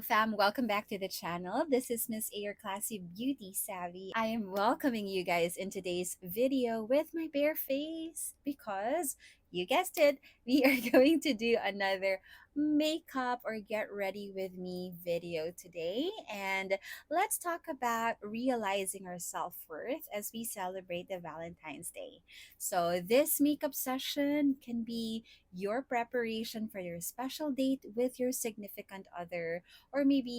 fam. Welcome back to the channel. This is Miss A, your classy beauty savvy. I am welcoming you guys in today's video with my bare face because you guessed it, we are going to do another makeup or get ready with me video today. And let's talk about realizing our self worth as we celebrate the Valentine's Day. So, this makeup session can be your preparation for your special date with your significant other, or maybe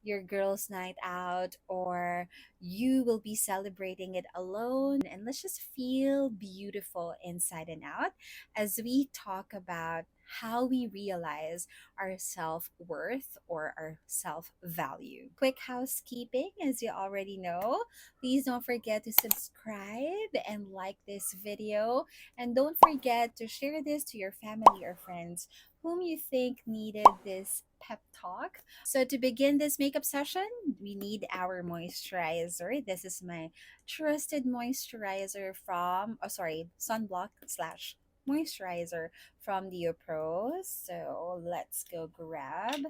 your girls night out, or you will be celebrating it alone. And let's just feel beautiful inside and out as we talk about how we realize our self-worth or our self-value. Quick housekeeping, as you already know, please don't forget to subscribe and like this video, and don't forget to share this to your family or friends whom you think needed this pep talk. So, to begin this makeup session, we need our moisturizer. This is my trusted moisturizer from, sunblock slash moisturizer from Pro. So, let's go grab,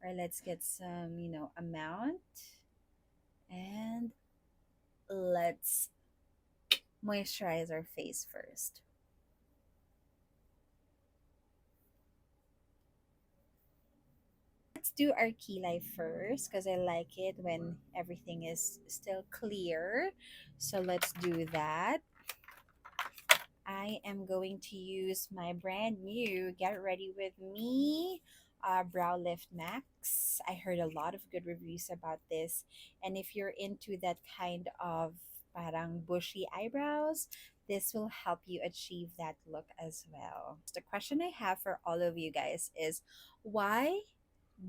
or let's get some, amount, and let's moisturize our face first. Let's do our key light first because I like it when everything is still clear. So let's do that. I am going to use my brand new Get Ready With Me Brow Lift Max. I heard a lot of good reviews about this. And if you're into that kind of parang bushy eyebrows, this will help you achieve that look as well. The question I have for all of you guys is, why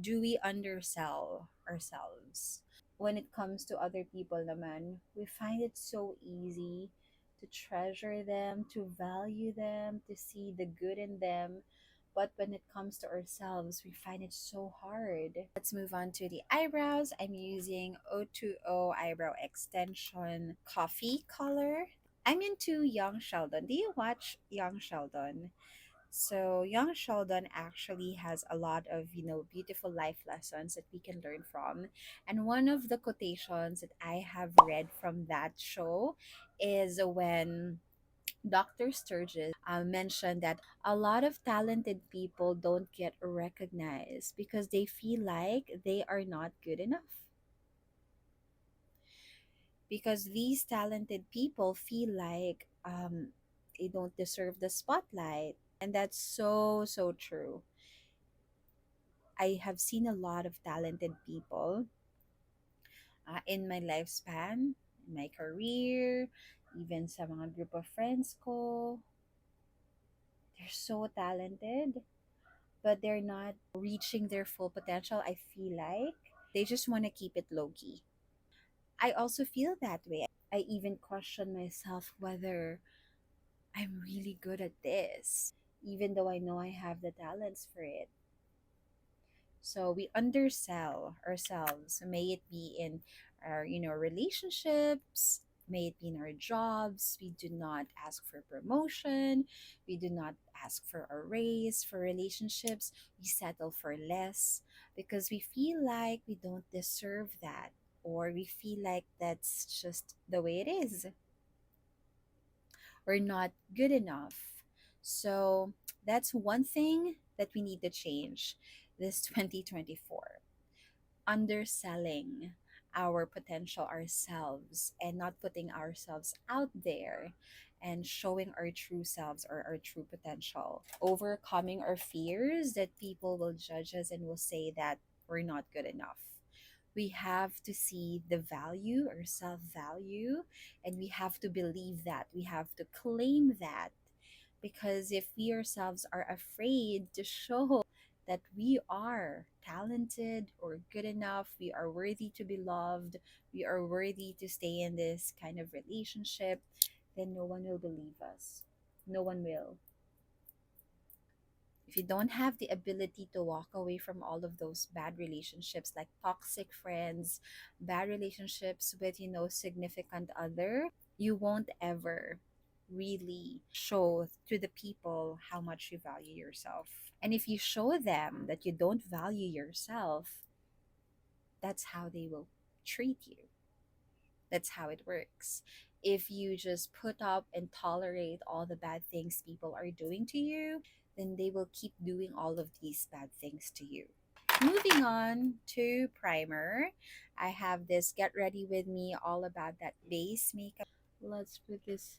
do we undersell ourselves? When it comes to other people naman, we find it so easy to treasure them, to value them, to see the good in them. But when it comes to ourselves, we find it so hard. Let's move on to the eyebrows. I'm using O2O eyebrow extension coffee color. I'm into Young Sheldon. Do you watch Young Sheldon? So young Sheldon actually has a lot of, beautiful life lessons that we can learn from. And one of the quotations that I have read from that show is when Dr. Sturgis mentioned that a lot of talented people don't get recognized because they feel like they are not good enough. Because these talented people feel like they don't deserve the spotlight. And that's so, so true. I have seen a lot of talented people in my lifespan, in my career, even sa mga group of friends ko. They're so talented, but they're not reaching their full potential, I feel like. They just want to keep it low key. I also feel that way. I even question myself whether I'm really good at this, even though I know I have the talents for it. So we undersell ourselves, may it be in our, relationships, may it be in our jobs. We do not ask for promotion. We do not ask for a raise. For relationships, we settle for less because we feel like we don't deserve that, or we feel like that's just the way it is. We're not good enough. So that's one thing that we need to change this 2024. Underselling our potential ourselves and not putting ourselves out there and showing our true selves or our true potential. Overcoming our fears that people will judge us and will say that we're not good enough. We have to see the value or self value, and we have to believe that. We have to claim that, because if we ourselves are afraid to show that we are talented or good enough, we are worthy to be loved, we are worthy to stay in this kind of relationship, then no one will believe us. No one will. If you don't have the ability to walk away from all of those bad relationships, like toxic friends, bad relationships with, significant other, you won't ever really show to the people how much you value yourself. And if you show them that you don't value yourself, that's how they will treat you. That's how it works. If you just put up and tolerate all the bad things people are doing to you, then they will keep doing all of these bad things to you. Moving on to primer, I have this Get Ready With Me all about that base makeup. Let's put this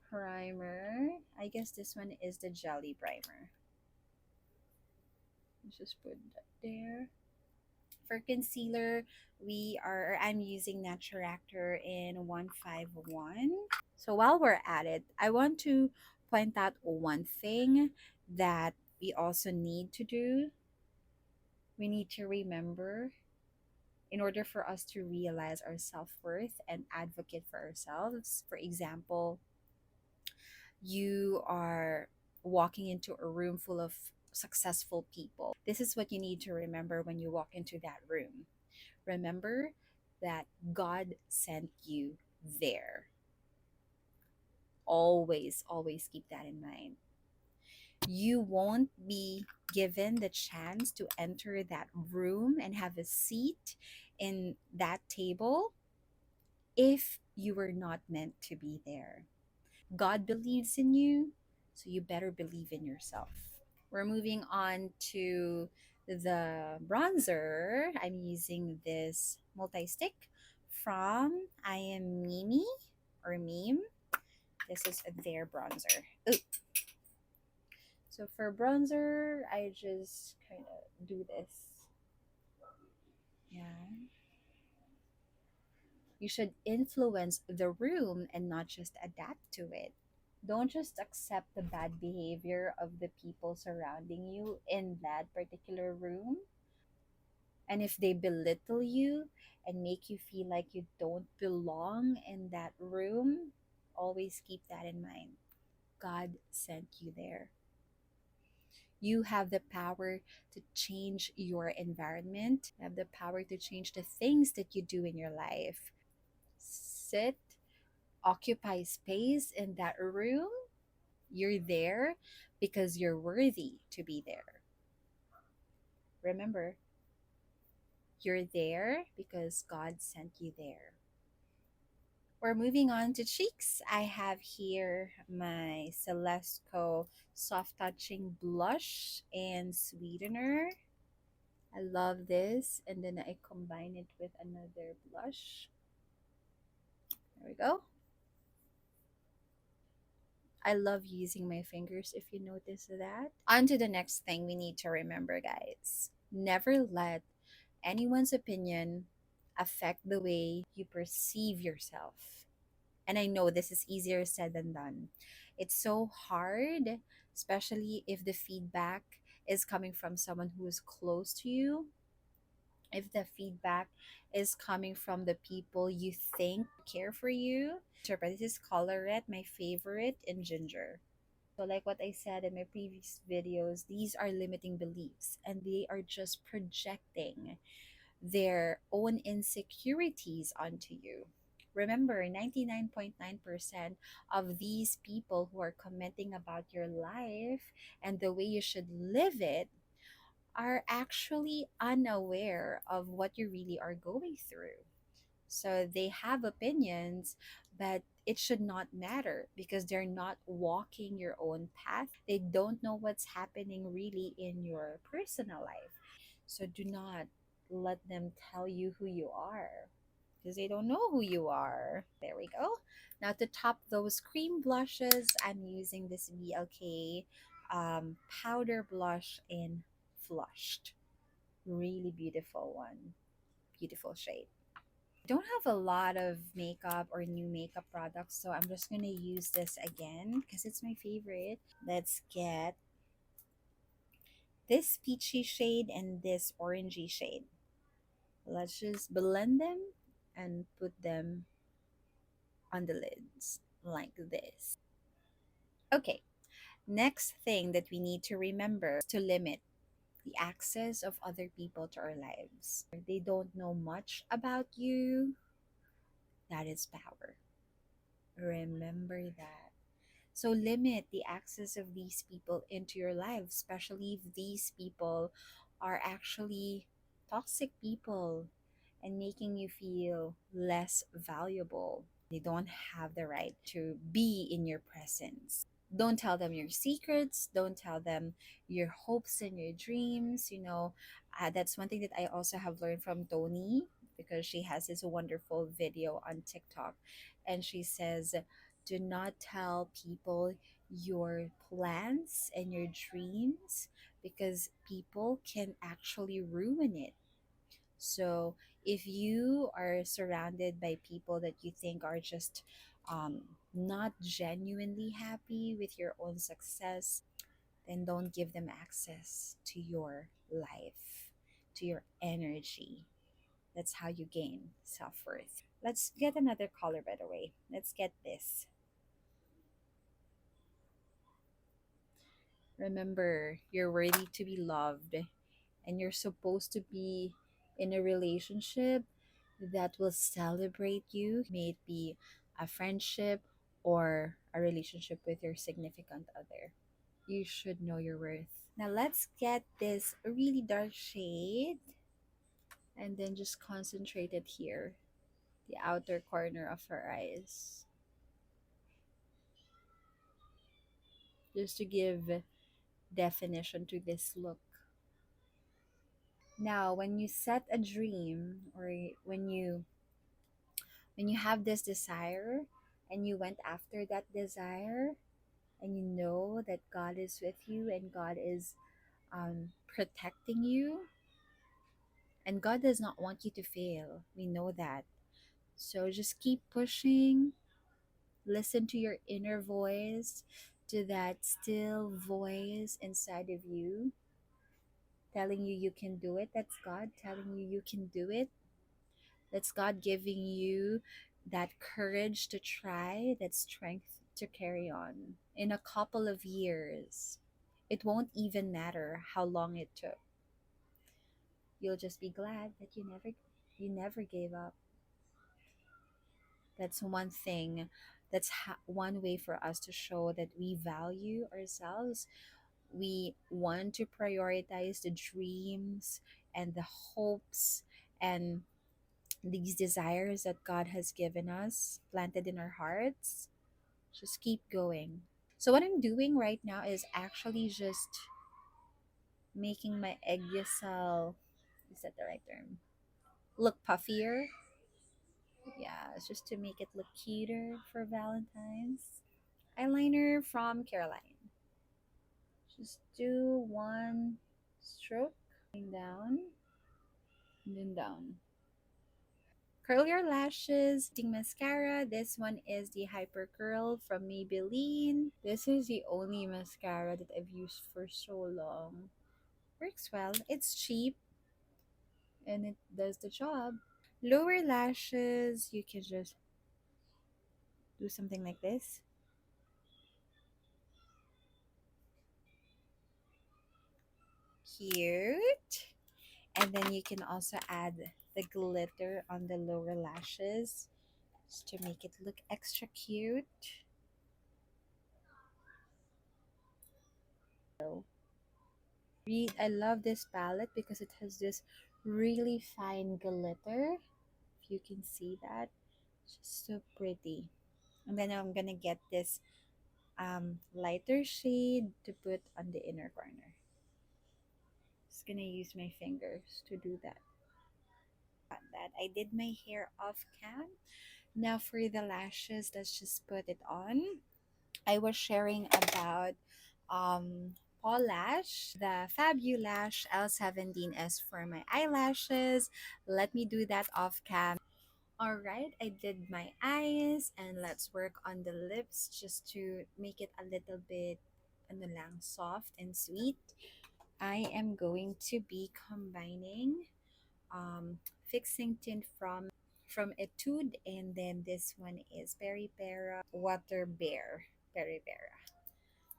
primer. I guess this one is the jelly primer. Let's just put that there. For concealer, I'm using Naturactor in 151. So while we're at it, I want to point out one thing that we also need to do. We need to remember, in order for us to realize our self-worth and advocate for ourselves. For example, you are walking into a room full of successful people. This is what you need to remember when you walk into that room. Remember that God sent you there. Always, always keep that in mind. You won't be given the chance to enter that room and have a seat in that table if you were not meant to be there. God believes in you, so you better believe in yourself. We're moving on to the bronzer. I'm using this multi stick from I Am Mimi or Meme. This is their bronzer. Ooh. So for bronzer, I just kind of do this. Yeah. You should influence the room and not just adapt to it. Don't just accept the bad behavior of the people surrounding you in that particular room. And if they belittle you and make you feel like you don't belong in that room, always keep that in mind. God sent you there. You have the power to change your environment. You have the power to change the things that you do in your life. Sit, occupy space in that room. You're there because you're worthy to be there. Remember, you're there because God sent you there. We're moving on to cheeks. I have here my Celesco Soft Touching Blush and Sweetener. I love this. And then I combine it with another blush. There we go. I love using my fingers, if you notice that. On to the next thing we need to remember, guys. Never let anyone's opinion affect the way you perceive yourself. And I know this is easier said than done. It's so hard, especially if the feedback is coming from someone who is close to you. If the feedback is coming from the people you think care for you. But this is Colorette, my favorite, in ginger. So, like what I said in my previous videos, these are limiting beliefs and they are just projecting their own insecurities onto you. Remember, 99.9% of these people who are commenting about your life and the way you should live it are actually unaware of what you really are going through. So they have opinions, but it should not matter because they're not walking your own path. They don't know what's happening really in your personal life. So do not let them tell you who you are because they don't know who you are. There we go. Now to top those cream blushes, I'm using this VLK powder blush in Flushed. Really beautiful one. Beautiful shade. Don't have a lot of makeup or new makeup products, so I'm just gonna use this again because it's my favorite. Let's get this peachy shade and this orangey shade. Let's just blend them and put them on the lids like this. Okay, next thing that we need to remember is to limit the access of other people to our lives. They don't know much about you. That is power. Remember that. So limit the access of these people into your life, especially if these people are actually toxic people and making you feel less valuable. They don't have the right to be in your presence. Don't tell them your secrets. Don't tell them your hopes and your dreams. That's one thing that I also have learned from Tony, because she has this wonderful video on TikTok. And she says, do not tell people your plans and your dreams, because people can actually ruin it. So if you are surrounded by people that you think are just um, not genuinely happy with your own success, then don't give them access to your life, to your energy. That's how you gain self worth. Let's get another color, by the way. Let's get this. Remember, you're worthy to be loved, and you're supposed to be in a relationship that will celebrate you. May it be a friendship or a relationship with your significant other. You should know your worth. Now let's get this really dark shade and then just concentrate it here, the outer corner of our eyes, just to give definition to this look. Now, when you set a dream, or when you have this desire and you went after that desire, and you know that God is with you and God is protecting you, and God does not want you to fail. We know that. So just keep pushing. Listen to your inner voice, to that still voice inside of you telling you you can do it. That's God telling you you can do it. That's God giving you that courage to try, that strength to carry on. In a couple of years, it won't even matter how long it took. You'll just be glad that you never gave up. That's one thing. That's one way for us to show that we value ourselves. We want to prioritize the dreams and the hopes and these desires that God has given us, planted in our hearts. Just keep going. So, what I'm doing right now is actually just making my egg yolk, is that the right term? Look puffier. Yeah, it's just to make it look cuter for Valentine's. Eyeliner from Caroline. Just do one stroke, going down, and then down. Curl your lashes. Using mascara. This one is the Hyper Curl from Maybelline. This is the only mascara that I've used for so long. Works well. It's cheap and it does the job. Lower lashes, you can just do something like this. Cute. And then you can also add the glitter on the lower lashes just to make it look extra cute. I love this palette because it has this really fine glitter. If you can see that, it's just so pretty. And then I'm gonna get this lighter shade to put on the inner corner. Just gonna use my fingers to do that. I did my hair off cam. Now for the lashes, let's just put it on. I was sharing about Paul Lash, the Fabulash L17S for my eyelashes. Let me do that off cam. All right, I did my eyes, and let's work on the lips just to make it a little bit ano lang, soft and sweet. I am going to be combining fixing tint from Etude, and then this one is Peri Pera Water Bear Peri Pera.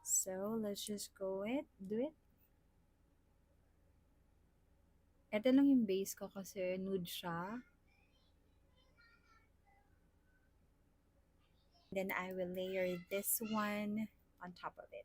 So let's just do it. Ito lang yung base ko kasi nude siya. Then I will layer this one on top of it.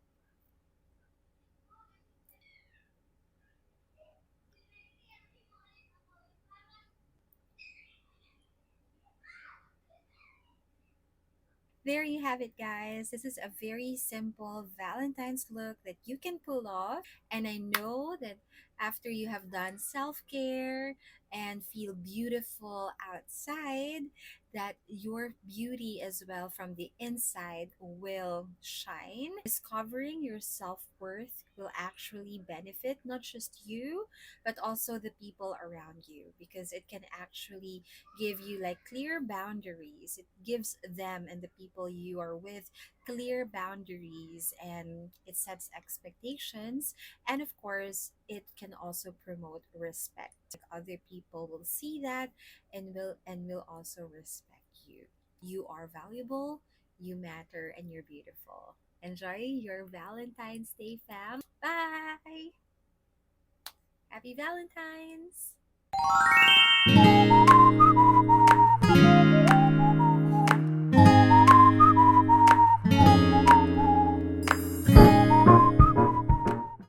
there you have it, guys. This is a very simple Valentine's look that you can pull off. And I know that after you have done self care and feel beautiful outside, that your beauty as well from the inside will shine. Discovering your self worth will actually benefit not just you, but also the people around you, because it can actually give you like clear boundaries. It gives them and the people you are with clear boundaries, and it sets expectations. And of course, it can also promote respect. Other people will see that and will also respect you. You are valuable, you matter, and you're beautiful. Enjoy your Valentine's Day, fam. Bye. Happy Valentine's.